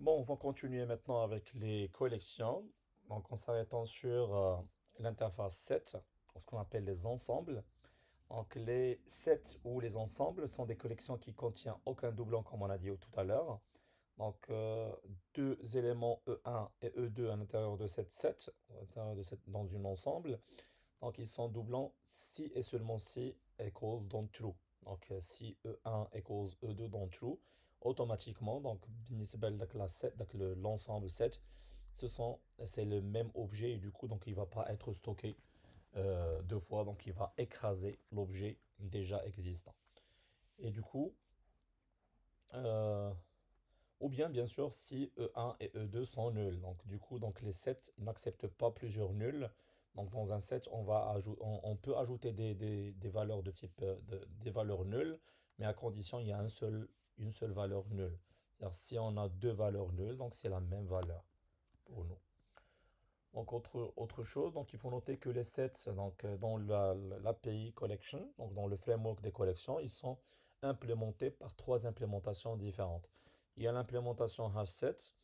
Bon, on va continuer maintenant avec les collections. Donc, en s'arrêtant sur l'interface set, ou ce qu'on appelle les ensembles. Donc, les sets ou les ensembles sont des collections qui contiennent aucun doublon, comme on a dit tout à l'heure. Donc, deux éléments E1 et E2 à l'intérieur de cette set, dans une ensemble. Donc, ils sont doublants si et seulement si equals dans true. Donc, si E1 equals E2 dans true, automatiquement, donc, بالنسبة لك l'ensemble set, c'est le même objet et du coup, donc, il ne va pas être stocké deux fois, donc il va écraser l'objet déjà existant. Et du coup, euh, ou bien sûr, si E1 et E2 sont nuls. Donc, du coup, donc, les sets n'acceptent pas plusieurs nuls. Donc, dans un set, on peut ajouter des valeurs de type des valeurs nulles, mais à condition il y a une seule valeur nulle. C'est-à-dire, si on a deux valeurs nulles, donc c'est la même valeur pour nous. Donc, autre chose, donc il faut noter que les sets donc, dans l'API Collection, donc dans le framework des collections, ils sont implémentés par trois implémentations différentes. Il y a l'implémentation HashSet,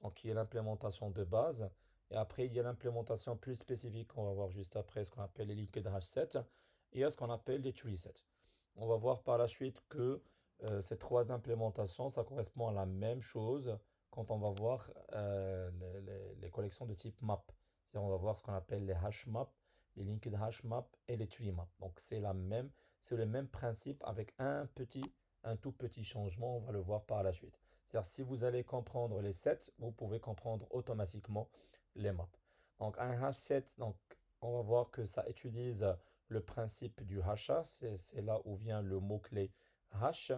donc qui est l'implémentation de base, et après il y a l'implémentation plus spécifique qu'on va voir juste après, ce qu'on appelle les linked HashSet, et il y a ce qu'on appelle les treesets. On va voir par la suite que ces trois implémentations, ça correspond à la même chose quand on va voir les collections de type map. C'est-à-dire on va voir ce qu'on appelle les hash maps, les linked hash maps et les tree maps. Donc c'est le même principe avec un tout petit changement, on va le voir par la suite. C'est-à-dire si vous allez comprendre les sets, vous pouvez comprendre automatiquement les maps. Donc un hash set, donc on va voir que ça utilise le principe du hasha, c'est là où vient le mot-clé hash.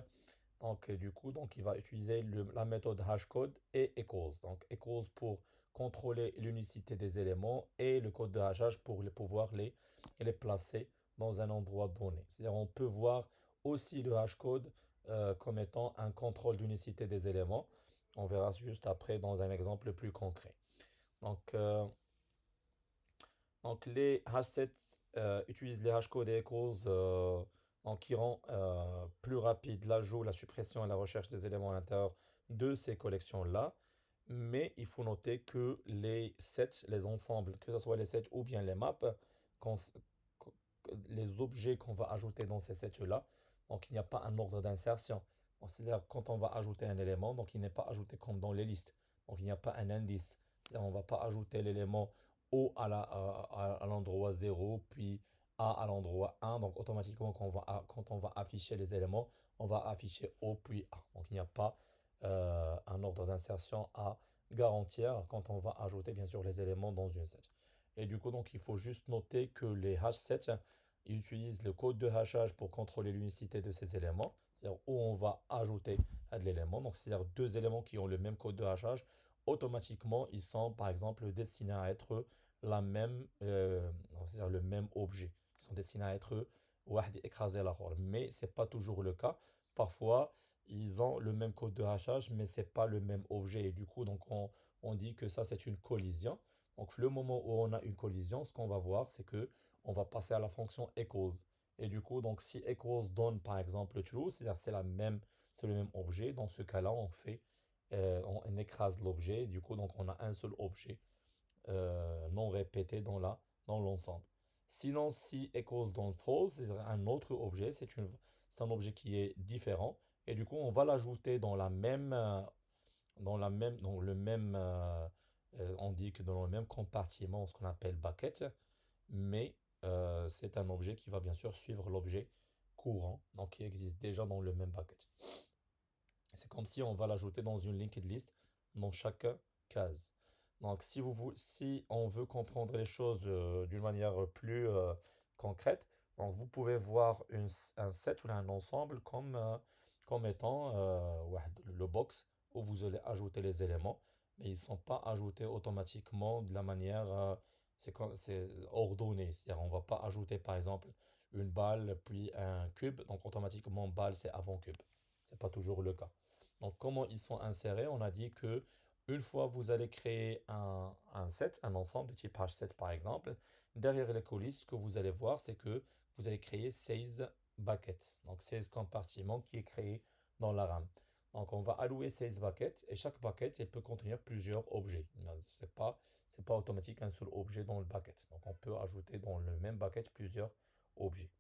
Donc, du coup, donc, il va utiliser la méthode hashcode et equals. Donc, equals pour contrôler l'unicité des éléments et le code de hashage pour pouvoir les placer dans un endroit donné. C'est-à-dire, on peut voir aussi le hashcode comme étant un contrôle d'unicité des éléments. On verra juste après dans un exemple plus concret. Donc, les hashsets utilisent les hashcodes et equals donc, qui rend plus rapide l'ajout, la suppression et la recherche des éléments à l'intérieur de ces collections-là. Mais il faut noter que les sets, les ensembles, que ce soit les sets ou bien les maps, quand- qu- les objets qu'on va ajouter dans ces sets-là, donc il n'y a pas un ordre d'insertion. Donc, c'est-à-dire quand on va ajouter un élément, donc il n'est pas ajouté comme dans les listes. Donc il n'y a pas un indice. C'est-à-dire on ne va pas ajouter l'élément O à l'endroit 0, puis A à l'endroit 1. Donc automatiquement, quand on va afficher les éléments, on va afficher O puis A. Donc il n'y a pas un ordre d'insertion à garantir quand on va ajouter bien sûr les éléments dans une set. Et du coup, donc il faut juste noter que les hash sets ils utilisent le code de hashage pour contrôler l'unicité de ces éléments, c'est-à-dire où on va ajouter de l'élément. Donc c'est-à-dire deux éléments qui ont le même code de hashage, automatiquement ils sont par exemple destinés à être c'est-à-dire le même objet. Ils sont destinés à être واحد écraser l'autre. Mais c'est pas toujours le cas. Parfois, ils ont le même code de hachage, mais c'est pas le même objet. Et du coup, donc on dit que ça, c'est une collision. Donc, le moment où on a une collision, ce qu'on va voir, c'est que on va passer à la fonction equals. Et du coup, donc si equals donne par exemple true, c'est-à-dire c'est le même objet, dans ce cas-là, on écrase l'objet. Du coup, donc on a un seul objet non répété dans l'ensemble. Sinon, si equals donne false, c'est un autre objet, c'est un objet qui est différent. Et du coup, on va l'ajouter dans le même, on dit que dans le même compartiment, ce qu'on appelle bucket, mais c'est un objet qui va bien sûr suivre l'objet courant, donc qui existe déjà dans le même bucket. C'est comme si on va l'ajouter dans une linked list dans chaque case. Donc si on veut comprendre les choses d'une manière plus concrète, donc vous pouvez voir un set ou un ensemble comme étant le box où vous allez ajouter les éléments, mais ils ne sont pas ajoutés automatiquement de la manière c'est ordonné. C'est-à-dire on ne va pas ajouter par exemple une balle puis un cube, donc automatiquement balle c'est avant cube. C'est pas toujours le cas. Donc, comment ils sont insérés? On a dit que une fois vous allez créer un set, un ensemble de type H7 par exemple, derrière les coulisses, ce que vous allez voir, c'est que vous allez créer 16 buckets, donc 16 compartiments qui est créé dans la RAM. Donc, on va allouer 16 buckets et chaque bucket, il peut contenir plusieurs objets. C'est pas automatique un seul objet dans le bucket. Donc, on peut ajouter dans le même bucket plusieurs objets.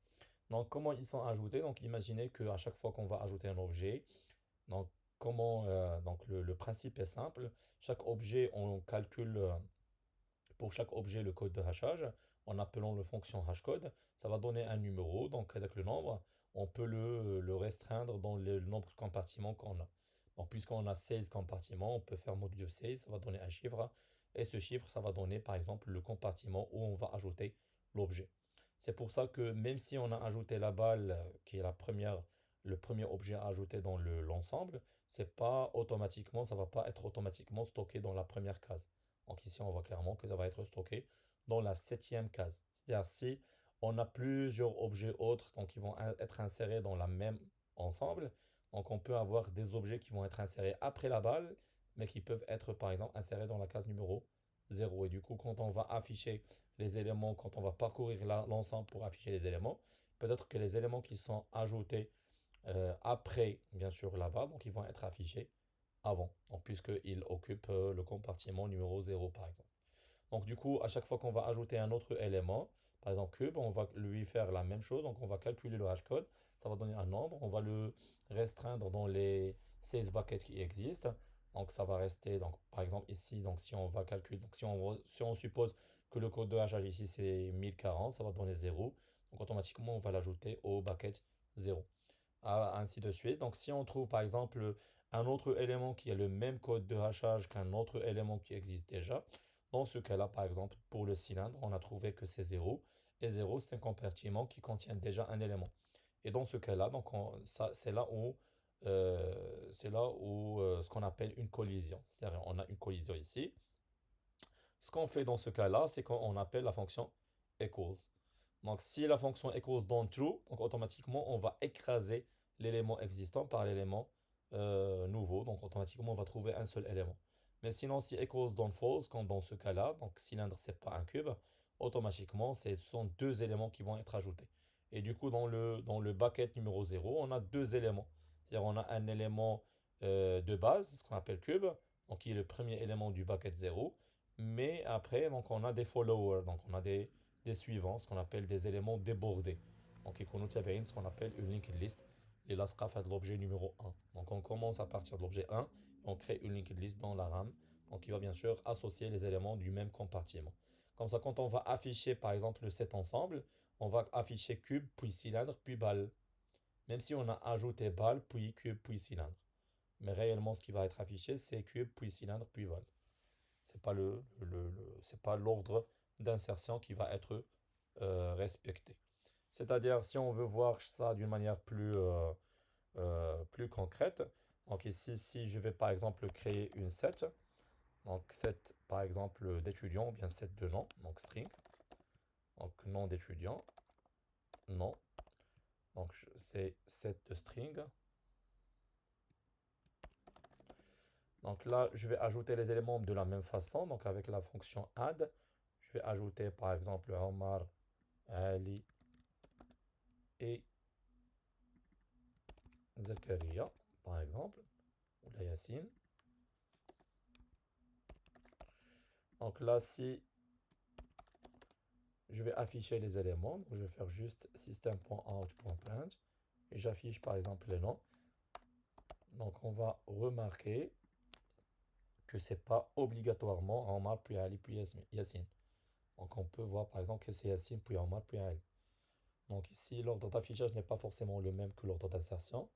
Donc, comment ils sont ajoutés? Donc, imaginez qu'à chaque fois qu'on va ajouter un objet, donc, donc le principe est simple. Chaque objet, on calcule pour chaque objet le code de hashage en appelant le fonction hashcode. Ça va donner un numéro. Donc, avec le nombre, on peut le restreindre dans le nombre de compartiments qu'on a. Donc, puisqu'on a 16 compartiments, on peut faire modulo 16, ça va donner un chiffre. Et ce chiffre, ça va donner par exemple le compartiment où on va ajouter l'objet. C'est pour ça que même si on a ajouté la balle, qui est le premier objet à ajouter dans l'ensemble, c'est pas automatiquement, ça va pas être automatiquement stocké dans la première case. Donc ici, on voit clairement que ça va être stocké dans la septième case. C'est-à-dire si on a plusieurs objets autres, donc ils vont être insérés dans la même ensemble, donc on peut avoir des objets qui vont être insérés après la balle, mais qui peuvent être par exemple insérés dans la case numéro 0. Et du coup, quand on va afficher les éléments, quand on va parcourir l'ensemble pour afficher les éléments, peut-être que les éléments qui sont ajoutés après, bien sûr, là-bas, donc ils vont être affichés avant, donc puisqu'ils occupent le compartiment numéro 0 par exemple. Donc du coup, à chaque fois qu'on va ajouter un autre élément, par exemple cube, on va lui faire la même chose, donc on va calculer le hashcode, ça va donner un nombre, on va le restreindre dans les 16 buckets qui existent, donc ça va rester, donc par exemple ici, donc si on va calculer, donc si on suppose que le code de hachage ici c'est 1040, ça va donner 0, donc automatiquement on va l'ajouter au bucket 0 ainsi de suite. Donc, si on trouve par exemple un autre élément qui a le même code de hachage qu'un autre élément qui existe déjà, dans ce cas-là, par exemple, pour le cylindre, on a trouvé que c'est 0. Et 0, c'est un compartiment qui contient déjà un élément. Et dans ce cas-là, donc c'est là où ce qu'on appelle une collision. C'est-à-dire, on a une collision ici. Ce qu'on fait dans ce cas-là, c'est qu'on appelle la fonction equals. Donc, si la fonction equals donne true, donc automatiquement, on va écraser l'élément existant par l'élément nouveau. Donc, automatiquement, on va trouver un seul élément. Mais sinon, si equals donne false, comme dans ce cas-là, donc cylindre, c'est pas un cube, automatiquement, ce sont deux éléments qui vont être ajoutés. Et du coup, dans le bucket numéro 0, on a deux éléments. C'est-à-dire, on a un élément de base, ce qu'on appelle cube, donc qui est le premier élément du bucket 0. Mais après, donc, on a des followers, donc on a des suivants, ce qu'on appelle des éléments débordés. Donc, ce qu'on appelle une linked list. Les lasqaf de l'objet numéro 1. Donc, on commence à partir de l'objet 1 et on crée une linked list dans la RAM. Donc, il va bien sûr associer les éléments du même compartiment. Comme ça, quand on va afficher par exemple cet ensemble, on va afficher cube, puis cylindre, puis balle. Même si on a ajouté balle, puis cube, puis cylindre. Mais réellement, ce qui va être affiché, c'est cube, puis cylindre, puis balle. C'est pas l'ordre d'insertion qui va être respecté. C'est-à-dire, si on veut voir ça d'une manière plus concrète, donc ici, si je vais par exemple créer une set, donc set par exemple d'étudiant, ou bien set de nom, donc string, donc nom d'étudiant, nom, donc c'est set de string. Donc là, je vais ajouter les éléments de la même façon, donc avec la fonction add, je vais ajouter par exemple Omar, Ali et Zakaria, par exemple, ou la Yassine. Donc là, si je vais afficher les éléments, donc je vais faire juste system.out.print et j'affiche par exemple les noms. Donc on va remarquer que c'est pas obligatoirement Omar puis Ali puis Yassine. Donc on peut voir par exemple que c'est Yassine puis Omar puis Ali. Donc ici, l'ordre d'affichage n'est pas forcément le même que l'ordre d'insertion.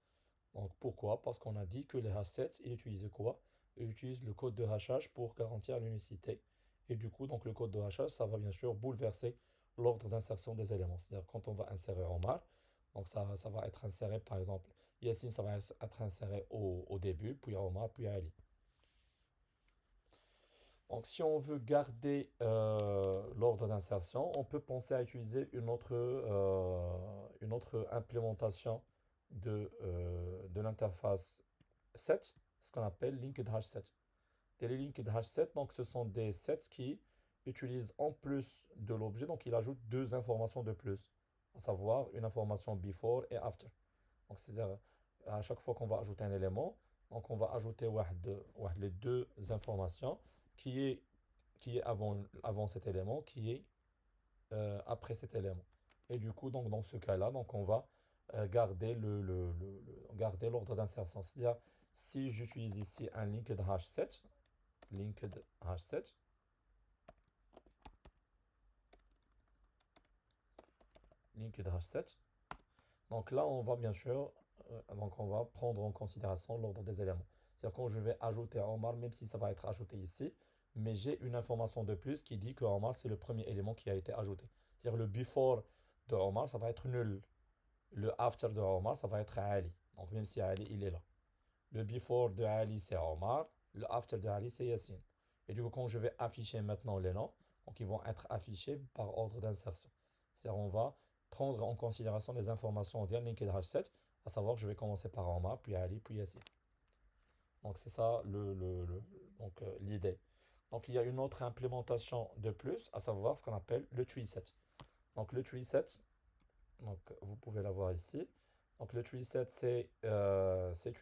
Donc pourquoi? Parce qu'on a dit que les hash sets, ils utilisent quoi? Ils utilisent le code de hachage pour garantir l'unicité. Et du coup, donc le code de hachage, ça va bien sûr bouleverser l'ordre d'insertion des éléments. C'est-à-dire quand on va insérer Omar, donc ça va être inséré par exemple, Yassine, ça va être inséré au début, puis Omar, puis Ali. Donc si on veut garder l'ordre d'insertion, on peut penser à utiliser une autre implémentation de l'interface set, ce qu'on appelle linked hash set. Et les linked hash set, donc ce sont des sets qui utilisent en plus de l'objet, donc il ajoute deux informations de plus, à savoir une information before et after. Donc c'est-à-dire à chaque fois qu'on va ajouter un élément, Donc on va ajouter les deux informations qui est, qui est avant cet élément, qui est après cet élément. Et du coup, donc, dans ce cas-là, donc, on va garder garder l'ordre d'insertion. C'est-à-dire, si j'utilise ici un linked hash7, linked hash7, linked hash7, donc là, on va bien sûr, donc on va prendre en considération l'ordre des éléments. C'est-à-dire quand je vais ajouter Omar, même si ça va être ajouté ici, mais j'ai une information de plus qui dit que Omar, c'est le premier élément qui a été ajouté. C'est-à-dire le before de Omar, ça va être nul. Le after de Omar, ça va être Ali. Donc même si Ali, il est là. Le before de Ali, c'est Omar. Le after de Ali, c'est Yassine. Et du coup, quand je vais afficher maintenant les noms, donc ils vont être affichés par ordre d'insertion. C'est-à-dire on va prendre en considération les informations d'un linked hash7, à savoir je vais commencer par Omar, puis Ali, puis Yassine. Donc c'est ça l'idée. Donc il y a une autre implémentation de plus, à savoir ce qu'on appelle le tree set. Donc le tree set, donc, vous pouvez la voir ici. Donc, le tree set, c'est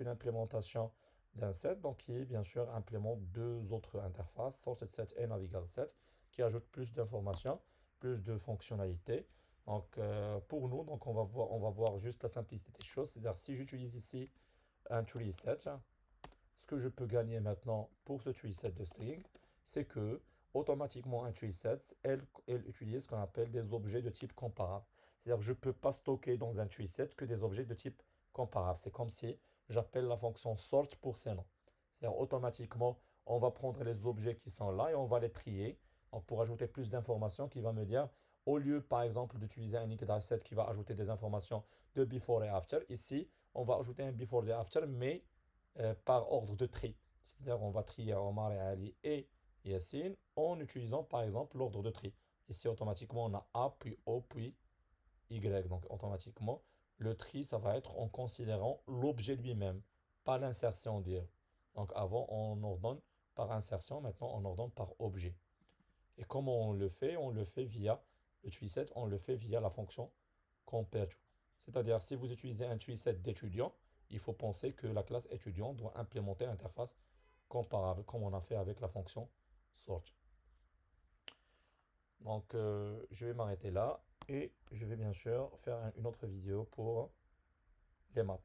une implémentation d'un set donc, qui, bien sûr, implémente deux autres interfaces, sorted set et navigable set, qui ajoutent plus d'informations, plus de fonctionnalités. Donc, pour nous, donc, on va voir juste la simplicité des choses. C'est-à-dire, si j'utilise ici un tree set, ce que je peux gagner maintenant pour ce tree set de string, c'est que automatiquement un tree set, elle utilise ce qu'on appelle des objets de type comparable. C'est-à-dire que je ne peux pas stocker dans un tree set que des objets de type comparable. C'est comme si j'appelle la fonction sort pour ces noms. C'est-à-dire automatiquement, on va prendre les objets qui sont là et on va les trier. Donc pour ajouter plus d'informations, qui va me dire, au lieu par exemple d'utiliser un linked set qui va ajouter des informations de before et after, ici on va ajouter un before et after, mais par ordre de tri. C'est-à-dire on va trier Omar et Ali et Yassine en utilisant par exemple l'ordre de tri. Ici automatiquement on a A puis O puis Y. Donc automatiquement le tri ça va être en considérant l'objet lui-même, pas l'insertion dire. Donc avant on ordonne par insertion, maintenant on ordonne par objet. Et comment on le fait? On le fait via le tree on le fait via la fonction compare to. C'est-à-dire, si vous utilisez un tree d'étudiants, il faut penser que la classe étudiant doit implémenter l'interface comparable, comme on a fait avec la fonction sort. Donc, je vais m'arrêter là et je vais bien sûr faire une autre vidéo pour les maps.